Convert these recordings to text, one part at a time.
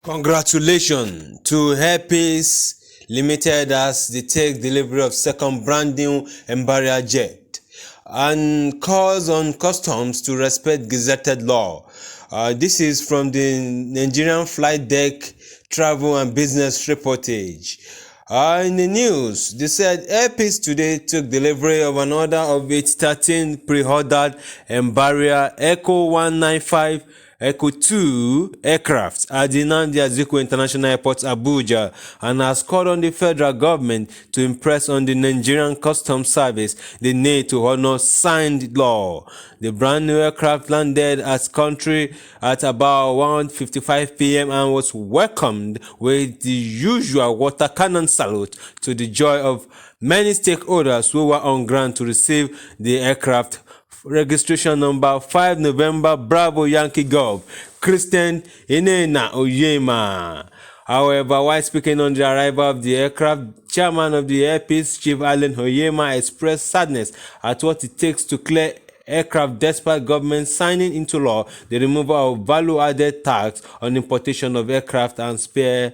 Congratulations to Airpeace Limited as they take delivery of second brand new Embraer jet and calls on customs to respect gazetted law. This is from the Nigerian flight deck travel and business reportage. In the news, they said Airpeace today took delivery of another of its 13 pre-ordered Embraer Echo 195 Echo 2 aircraft at the Nnamdi Azikiwe International Airport, Abuja, and has called on the federal government to impress on the Nigerian Customs Service the need to honor signed law. The brand new aircraft landed at country at about 1:55 p.m. and was welcomed with the usual water cannon salute to the joy of many stakeholders who were on ground to receive the aircraft. Registration number 5 November Bravo Yankee Golf, Christian Inena Oyema. However, while speaking on the arrival of the aircraft, chairman of the Airpeace, Chief Allen Oyema, expressed sadness at what it takes to clear aircraft despite government signing into law the removal of value-added tax on importation of aircraft and spare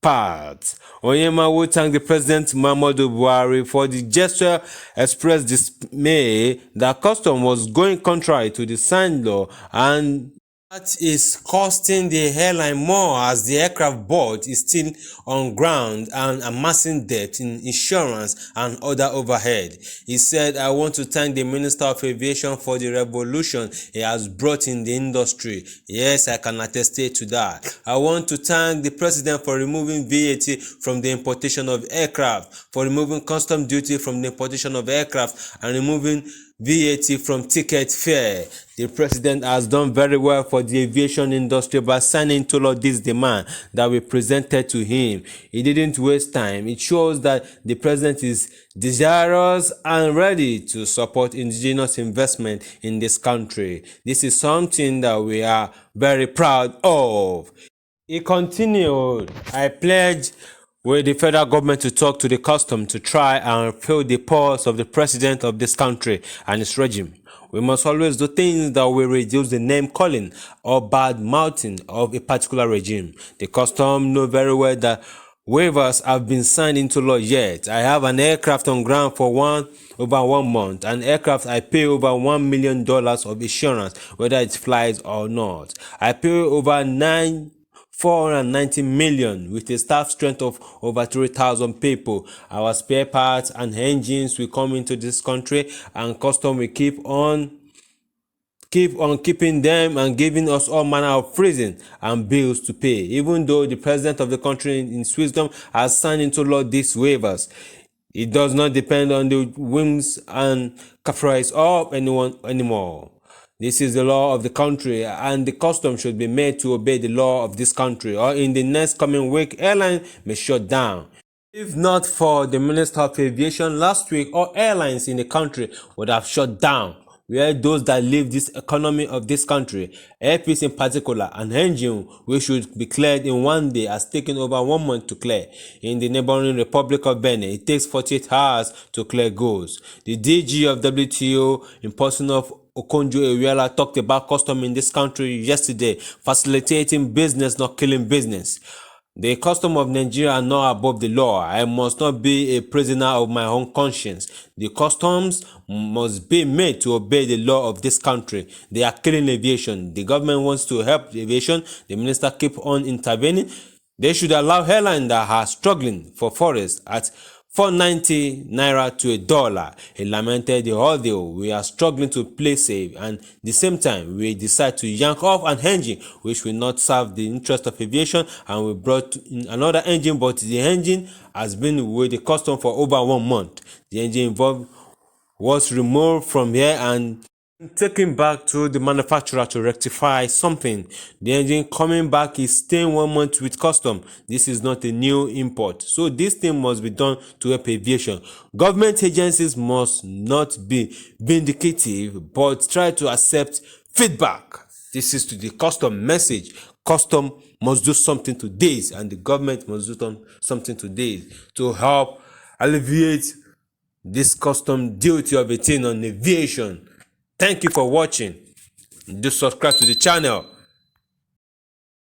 parts. Oyema would thank the President Muhammadu Buhari for the gesture, expressed dismay that custom was going contrary to the signed law and that is costing the airline more as the aircraft board is still on ground and amassing debt in insurance and other overhead. He said, "I want to thank the Minister of Aviation for the revolution he has brought in the industry. Yes, I can attest to that. I want to thank the President for removing VAT from the importation of aircraft, for removing custom duty from the importation of aircraft, and removing VAT from ticket fare. The President has done very well for the aviation industry by signing into law this demand that we presented to him. He didn't waste time. It shows that the President is desirous and ready to support indigenous investment in this country. This is something that we are very proud of." He continued, "I pledge with the federal government to talk to the custom to try and fill the pulse of the president of this country and his regime. We must always do things that will reduce the name calling or bad mouthing of a particular regime. The custom know very well that waivers have been signed into law yet. I have an aircraft on ground for over 1 month. An aircraft I pay over $1 million of insurance whether it flies or not. I pay over 490 million with a staff strength of over 3,000 people. Our spare parts and engines will come into this country and custom will keep on keeping them and giving us all manner of freezing and bills to pay. Even though the president of the country in his wisdom has signed into law these waivers, it does not depend on the whims and caprice of anyone anymore. This is the law of the country and the custom should be made to obey the law of this country, or in the next coming week airline may shut down. If not for the Minister of Aviation last week, all airlines in the country would have shut down. We are those that live this economy of this country, Airpeace in particular, an engine which should be cleared in 1 day has taken over 1 month to clear. In the neighboring Republic of Benin, it takes 48 hours to clear goods. The DG of WTO, in person of Okonjo-Iweala, talked about custom in this country yesterday, facilitating business, not killing business. The custom of Nigeria are not above the law. I must not be a prisoner of my own conscience. The customs must be made to obey the law of this country. They are killing aviation. The government wants to help the aviation. The minister keep on intervening. They should allow airlines that are struggling for forests at 490 naira to $1. He lamented the ordeal. We are struggling to play safe, and at the same time we decide to yank off an engine which will not serve the interest of aviation, and we brought in another engine, but the engine has been with the custom for over 1 month. The engine involved was removed from here and taken back to the manufacturer to rectify something. The engine coming back is staying 1 month with custom. This is not a new import, so this thing must be done to help aviation. Government agencies must not be vindicative but try to accept feedback. This is to the custom message. Custom must do something to this, and the government must do something to this to help alleviate this custom duty of a thing on aviation. Thank you for watching. Do subscribe to the channel.